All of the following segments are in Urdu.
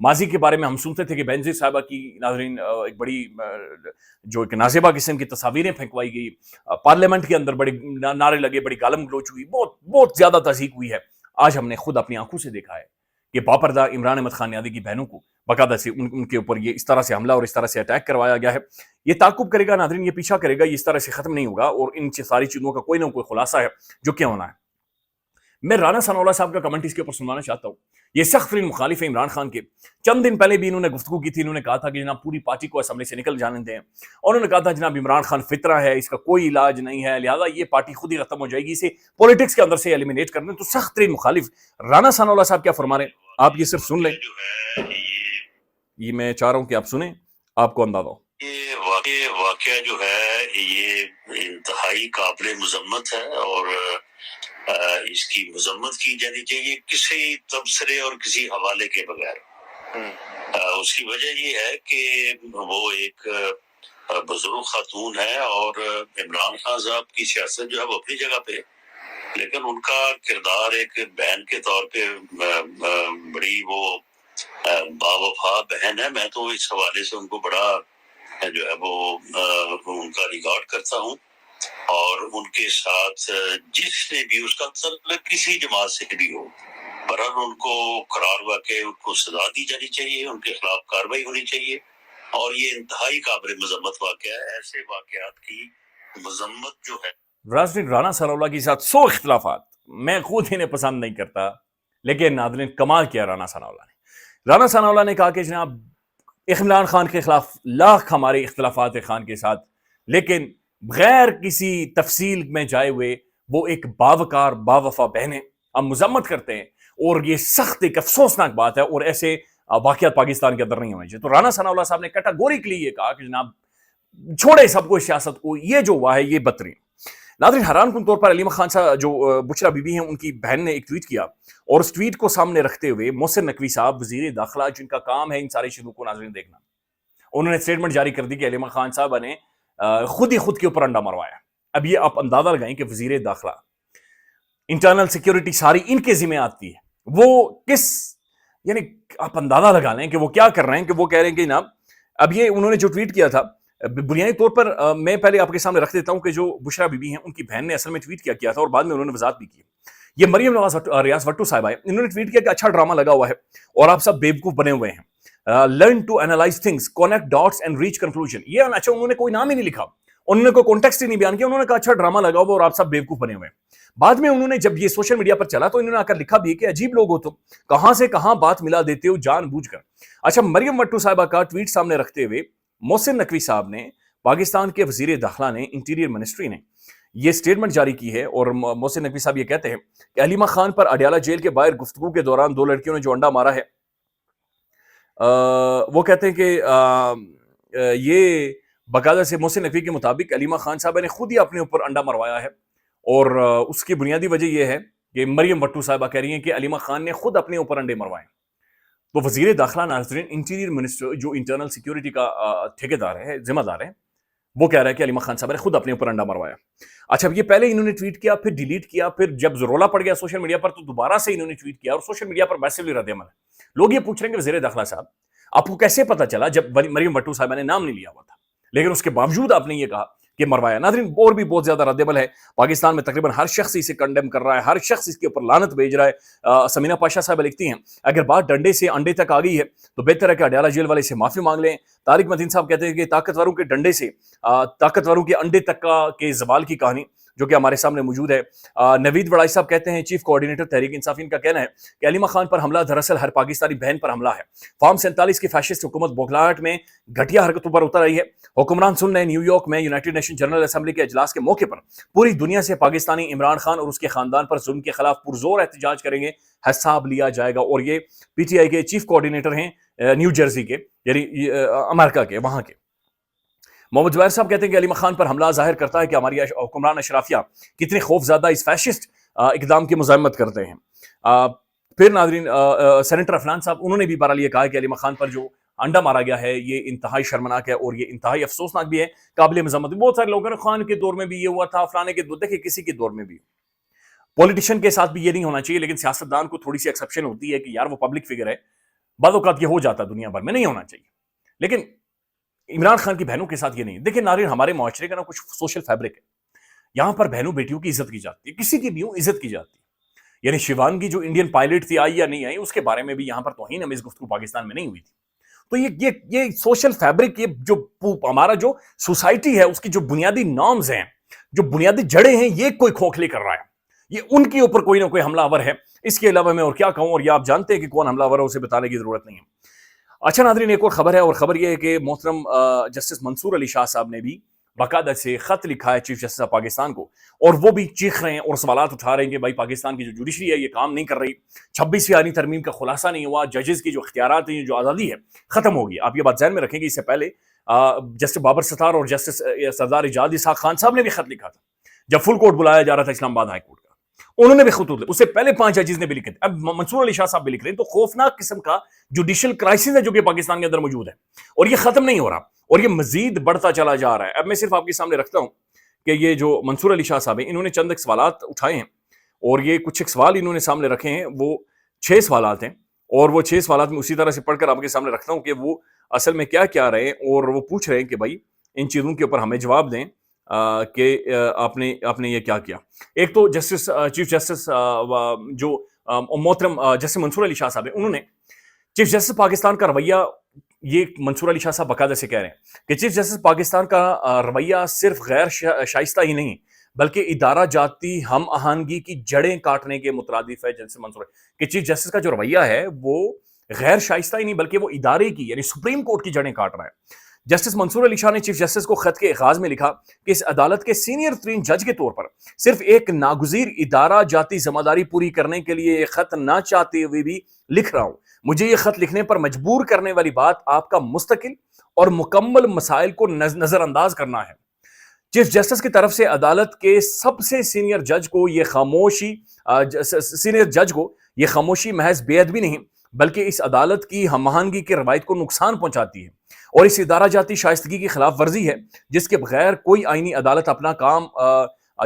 ماضی کے بارے میں ہم سنتے تھے کہ بینظیر صاحبہ کی ناظرین ایک بڑی جو ایک نازیبہ قسم کی تصاویریں پھینکوائی گئی، پارلیمنٹ کے اندر بڑے نعرے لگے، بڑی گالم گلوچ ہوئی، بہت بہت زیادہ تضحیک ہوئی ہے۔ آج ہم نے خود اپنی آنکھوں سے دیکھا ہے کہ باپردہ عمران احمد خان نیازی کی بہنوں کو باقاعدہ سے ان کے اوپر یہ اس طرح سے حملہ اور اس طرح سے اٹیک کروایا گیا ہے۔ یہ تعاقب کرے گا ناظرین، یہ پیچھا کرے گا، یہ اس طرح سے ختم نہیں ہوگا، اور ان ساری چیزوں کا کوئی نہ کوئی خلاصہ ہے جو کیا ہونا ہے۔ میں رانا ثناء اللہ صاحب کا کمنٹ اس کے اوپر سنوانا چاہتا ہوں۔ یہ سخت ترین مخالف ہیں عمران خان کے۔ چند دن پہلے بھی انہوں نے گفتگو کی تھی، انہوں نے کہا تھا کہ جناب پوری پارٹی کو اسمبلی سے نکل جانے دیں، اور انہوں نے کہا تھا جناب عمران خان فطرہ ہے، اس کا کوئی علاج نہیں ہے، لہذا یہ پارٹی خود ہی ختم ہو جائے گی، اسے پولیٹکس کے اندر سے ایلیمینیٹ کر دیں۔ تو سخت ترین مخالف رانا ثناء اللہ صاحب کیا فرما رہے ہیں آپ یہ صرف سن لیں، یہ میں چاہ رہا ہوں کہ آپ سنیں، آپ کو اندازہ ہو۔ یہ واقعہ جو ہے یہ انتہائی قابل مذمت ہے، اور اس کی مذمت کی جانی چاہیے کسی تبصرے اور کسی حوالے کے بغیر۔ اس کی وجہ یہ ہے کہ وہ ایک بزرگ خاتون ہے، اور عمران خان صاحب کی سیاست جو ہے وہ اپنی جگہ پہ، لیکن ان کا کردار ایک بہن کے طور پہ بڑی وہ باوفا بہن ہے۔ میں تو اس حوالے سے ان کو بڑا جو ہے وہ ان کا ریکارڈ کرتا ہوں، اور ان کے ساتھ جس نے بھی اس کا تعلق کسی جماعت سے بھی ہو، برحال ان کو قرار واقع ان کو سزا دی جانی چاہیے، ان کے خلاف کارروائی ہونی چاہیے، اور یہ انتہائی قابل مذمت واقعہ ہے۔ ایسے واقعات کی مذمت جو ہے، رانا ثناء اللہ کے ساتھ 100 اختلافات، میں خود انہیں پسند نہیں کرتا، لیکن ناظرین کمال کیا رانا ثناء اللہ نے۔ رانا ثناء اللہ نے کہا کہ جناب عمران خان کے خلاف لاکھ ہمارے اختلافات خان کے ساتھ، لیکن بغیر کسی تفصیل میں جائے ہوئے وہ ایک باوقار باوفا بہن ہے، ہم مذمت کرتے ہیں، اور یہ سخت ایک افسوسناک بات ہے، اور ایسے واقعات پاکستان کے اندر نہیں ہونے چاہیے۔ تو رانا ثناء اللہ صاحب نے کیٹاگوریکلی یہ کہا کہ جناب چھوڑے سب کو سیاست کو، یہ جو ہوا ہے یہ بدترین۔ ناظرین حیران کن طور پر علیمہ خان صاحب جو بشرا بی بی ہیں، ان کی بہن نے ایک ٹویٹ کیا، اور اس ٹویٹ کو سامنے رکھتے ہوئے محسن نقوی صاحب وزیر داخلہ، جن کا کام ہے ان ساری چیزوں کو ناظرین دیکھنا، انہوں نے سٹیٹمنٹ جاری کر دی کہ علیمہ خان صاحب نے خود ہی خود کے اوپر انڈا مروایا۔ اب یہ آپ اندازہ لگائیں کہ وزیر داخلہ، انٹرنل سیکیورٹی ساری ان کے ذمہ آتی ہے، وہ کس، یعنی آپ اندازہ لگا لیں کہ وہ کیا کر رہے ہیں، کہ وہ کہہ رہے ہیں کہ جناب اب یہ انہوں نے جو ٹویٹ کیا تھا، بنیادی طور پر میں پہلے آپ کے سامنے رکھ دیتا ہوں کہ جو بشرا بی بی ہیں ان کی بہن نے اصل میں ٹویٹ کیا تھا، اور بعد میں انہوں نے وضاحت بھی کی۔ یہ مریم نواز ریاض وٹو صاحبہ ہے، انہوں نے ٹویٹ کیا کہ اچھا ڈرامہ لگا ہوا ہے اور آپ سب بیوقوف بنے ہوئے ہیں، learn to analyze things, connect dots and reach conclusion. یہ اچھا، انہوں نے کوئی نام ہی نہیں لکھا، انہوں نے کوئی کانٹیکسٹ ہی نہیں بیان کیا، انہوں نے کہا اچھا ڈرامہ لگا ہوا اور آپ سب بیوقوف بنے ہوئے ہیں۔ بعد میں انہوں نے جب یہ سوشل میڈیا پر چلا تو انہوں نے آ کر لکھا بھی کہ عجیب لوگ ہو تم، کہاں سے کہاں بات ملا دیتے ہو جان بوجھ کر۔ اچھا، مریم وٹو صاحبہ کا ٹویٹ سامنے رکھتے ہوئے محسن نقوی صاحب نے، پاکستان کے وزیر داخلہ نے، انٹیریئر منسٹری نے یہ سٹیٹمنٹ جاری کی ہے، اور محسن نقوی صاحب یہ کہتے ہیں کہ علیمہ خان پر اڈیالہ جیل کے باہر گفتگو کے دوران 2 لڑکیوں نے جو انڈا مارا ہے، وہ کہتے ہیں کہ یہ باقاعدہ سے محسن نقوی کے مطابق علیمہ خان صاحبہ نے خود ہی اپنے اوپر انڈا مروایا ہے، اور اس کی بنیادی وجہ یہ ہے کہ مریم وٹو صاحبہ کہہ رہی ہیں کہ علیمہ خان نے خود اپنے اوپر انڈے مروائے۔ تو وزیر داخلہ ناظرین، انٹیریئر منسٹر جو انٹرنل سیکیورٹی کا ٹھیکیدار ہے، ذمہ دار ہے، وہ کہہ رہا ہے کہ علیمہ خان صاحب نے خود اپنے اوپر انڈا مروایا۔ اچھا، یہ پہلے انہوں نے ٹویٹ کیا، پھر ڈیلیٹ کیا، پھر جب رولا پڑ گیا سوشل میڈیا پر تو دوبارہ سے انہوں نے ٹویٹ کیا، اور سوشل میڈیا پر میسیولی رد عمل ہے۔ لوگ یہ پوچھ رہے ہیں کہ وزیر داخلہ صاحب آپ کو کیسے پتا چلا جب مریم وٹو صاحبہ نے نام نہیں لیا ہوا تھا، لیکن اس کے باوجود آپ نے یہ کہا کہ مروایا؟ ناظرین اور بھی بہت زیادہ رد عمل ہے، پاکستان میں تقریباً ہر شخص اسے کنڈیم کر رہا ہے، ہر شخص اس کے اوپر لعنت بھیج رہا ہے۔ سمینہ پاشا صاحب لکھتی ہیں اگر بات ڈنڈے سے انڈے تک آ گئی ہے تو بہتر ہے کہ اڈیالہ جیل والے سے معافی مانگ لیں۔ طارق مدین صاحب کہتے ہیں کہ طاقتوروں کے ڈنڈے سے طاقتوروں کے انڈے تک کے زوال کی کہانی جو کہ ہمارے سامنے موجود ہے۔ نوید وڑائی صاحب کہتے ہیں، چیف کوارڈینیٹر تحریک انصاف، ان کا کہنا ہے کہ علیمہ خان پر حملہ دراصل ہر پاکستانی بہن پر حملہ ہے۔ فارم 47 کی فیشسٹ حکومت بوکھلاہٹ میں گھٹیا حرکتوں پر اتر رہی ہے۔ حکمران سن رہے نیو یارک میں یونائیٹڈ نیشن جنرل اسمبلی کے اجلاس کے موقع پر پوری دنیا سے پاکستانی عمران خان اور اس کے خاندان پر ظلم کے خلاف پرزور احتجاج کریں گے، حساب لیا جائے گا۔ اور یہ پی ٹی آئی کے چیف کوارڈینیٹر ہیں نیو جرسی کے، یعنی امریکہ کے، وہاں کے۔ محمد جوائر صاحب کہتے ہیں کہ علیمہ خان پر حملہ ظاہر کرتا ہے کہ ہماری حکمران اشرافیہ کتنے خوف زدہ اس فیشسٹ اقدام کی مذمت کرتے ہیں۔ پھر ناظرین سینیٹر افنان صاحب، انہوں نے بھی بہرحال یہ کہا کہ علیمہ خان پر جو انڈا مارا گیا ہے یہ انتہائی شرمناک ہے اور یہ انتہائی افسوسناک بھی ہے، قابل مذمت۔ بہت سارے لوگوں نے خان کے دور میں بھی یہ ہوا تھا، فلانے کے دور، دیکھیں کسی کے دور میں بھی، پولیٹیشین کے ساتھ بھی یہ نہیں ہونا چاہیے، لیکن سیاستدان کو تھوڑی سی ایکسیپشن ہوتی ہے کہ یار وہ پبلک فگر ہے، بعض اوقات یہ ہو جاتا ہے، دنیا بھر میں نہیں ہونا چاہیے، لیکن عمران خان کی بہنوں کے ساتھ یہ نہیں۔ دیکھیں ناظرین، ہمارے معاشرے کا نا کچھ سوشل فیبرک ہے، یہاں پر بہنوں بیٹیوں کی عزت کی جاتی ہے، کسی کی بھی ہوں عزت کی جاتی ہے۔ یعنی شیوانگی جو انڈین پائلٹ تھی، آئی یا نہیں آئی، اس کے بارے میں بھی یہاں پر توہین امیز گفتگو پاکستان میں نہیں ہوئی تھی۔ تو یہ سوشل فیبرک، یہ جو ہمارا جو سوسائٹی ہے اس کی جو بنیادی نارمز ہیں، جو بنیادی جڑیں ہیں، یہ کوئی کھوکھلی کر رہا ہے، یہ ان کے اوپر کوئی نہ کوئی حملہ آور ہے۔ اس کے علاوہ میں اور کیا کہوں، اور یہ آپ جانتے ہیں کہ کون حملہ آور ہے، اسے بتانے کی ضرورت نہیں ہے۔ اچھا ناظرین، ایک اور خبر ہے، اور خبر یہ ہے کہ محترم جسٹس منصور علی شاہ صاحب نے بھی باقاعدہ سے خط لکھا ہے چیف جسٹس آف پاکستان کو، اور وہ بھی چیخ رہے ہیں اور سوالات اٹھا رہے ہیں کہ بھائی پاکستان کی جو جوڈیشری ہے یہ کام نہیں کر رہی، 26ویں آئینی ترمیم کا خلاصہ نہیں ہوا، ججز کی جو اختیارات ہیں، جو آزادی ہے ختم ہوگی۔ آپ یہ بات ذہن میں رکھیں کہ اس سے پہلے جسٹس بابر ستار اور جسٹس سردار اجاد اسحاق خان صاحب نے بھی خط لکھا تھا جب فل کورٹ بلایا جا رہا تھا اسلام آباد ہائی کورٹ کا، انہوں نے بھی خطوط، اس سے پہلے 5 ججز نے بھی لکھے تھے، اب منصور علی شاہ صاحب بھی لکھ رہے ہیں۔ تو خوفناک قسم کا جوڈیشل کرائسس ہے جو کہ پاکستان کے اندر موجود ہے، اور یہ ختم نہیں ہو رہا، اور یہ مزید بڑھتا چلا جا رہا ہے۔ اب میں صرف آپ کے سامنے رکھتا ہوں کہ یہ جو منصور علی شاہ صاحب ہیں، انہوں نے چند ایک سوالات اٹھائے ہیں، اور یہ کچھ ایک سوال انہوں نے سامنے رکھے ہیں، وہ 6 سوالات ہیں، اور وہ 6 سوالات میں اسی طرح سے پڑھ کر آپ کے سامنے رکھتا ہوں کہ وہ اصل میں کیا کیا رہے ہیں، اور وہ پوچھ رہے ہیں کہ بھائی ان چیزوں کے اوپر ہمیں جواب دیں کہ آپ نے یہ کیا کیا۔ ایک تو جسٹس چیف جسٹس جو محترم جسٹس منصور علی شاہ صاحب ہیں، انہوں نے چیف جسٹس پاکستان کا رویہ، یہ منصور علی شاہ صاحب باقاعدہ سے کہہ رہے ہیں کہ چیف جسٹس پاکستان کا رویہ صرف غیر شائستہ ہی نہیں بلکہ ادارہ جاتی ہم آہنگی کی جڑیں کاٹنے کے مترادف ہے۔ جسٹس منصور کہ چیف جسٹس کا جو رویہ ہے وہ غیر شائستہ ہی نہیں بلکہ وہ ادارے کی، یعنی سپریم کورٹ کی جڑیں کاٹ رہا ہے۔ جسٹس منصور علی شاہ نے چیف جسٹس کو خط کے آغاز میں لکھا کہ اس عدالت کے سینئر ترین جج کے طور پر صرف ایک ناگزیر ادارہ جاتی ذمہ داری پوری کرنے کے لیے یہ خط نہ چاہتے ہوئے بھی لکھ رہا ہوں۔ مجھے یہ خط لکھنے پر مجبور کرنے والی بات آپ کا مستقل اور مکمل مسائل کو نظر انداز کرنا ہے۔ چیف جسٹس کی طرف سے عدالت کے سب سے سینئر جج کو یہ خاموشی محض بے ادبی نہیں بلکہ اس عدالت کی ہم آہنگی کے روایت کو نقصان پہنچاتی ہے، اور اس ادارہ جاتی شائستگی کی خلاف ورزی ہے جس کے بغیر کوئی آئینی عدالت اپنا کام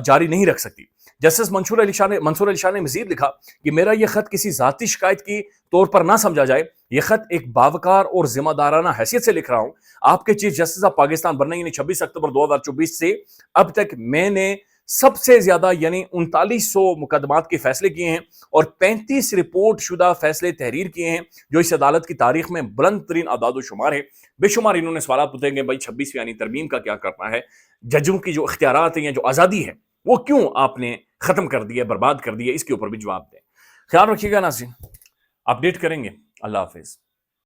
جاری نہیں رکھ سکتی۔ جسٹس منصور علی شاہ نے مزید لکھا کہ میرا یہ خط کسی ذاتی شکایت کی طور پر نہ سمجھا جائے، یہ خط ایک باوقار اور ذمہ دارانہ حیثیت سے لکھ رہا ہوں۔ آپ کے چیف جسٹس آف پاکستان بننے یعنی 26 اکتوبر 2024 سے اب تک میں نے سب سے زیادہ یعنی 3900 مقدمات کے فیصلے کیے ہیں اور 35 رپورٹ شدہ فیصلے تحریر کیے ہیں، جو اس عدالت کی تاریخ میں بلند ترین اعداد و شمار ہے۔ بے شمار انہوں نے سوالات پوچھے کہ بھائی 26ویں یعنی ترمیم کا کیا کرنا ہے، ججوں کی جو اختیارات ہیں یا جو آزادی ہے وہ کیوں آپ نے ختم کر دی ہے، برباد کر دی ہے، اس کے اوپر بھی جواب دیں۔ خیال رکھیے گا ناظرین، اپڈیٹ کریں گے۔ اللہ حافظ۔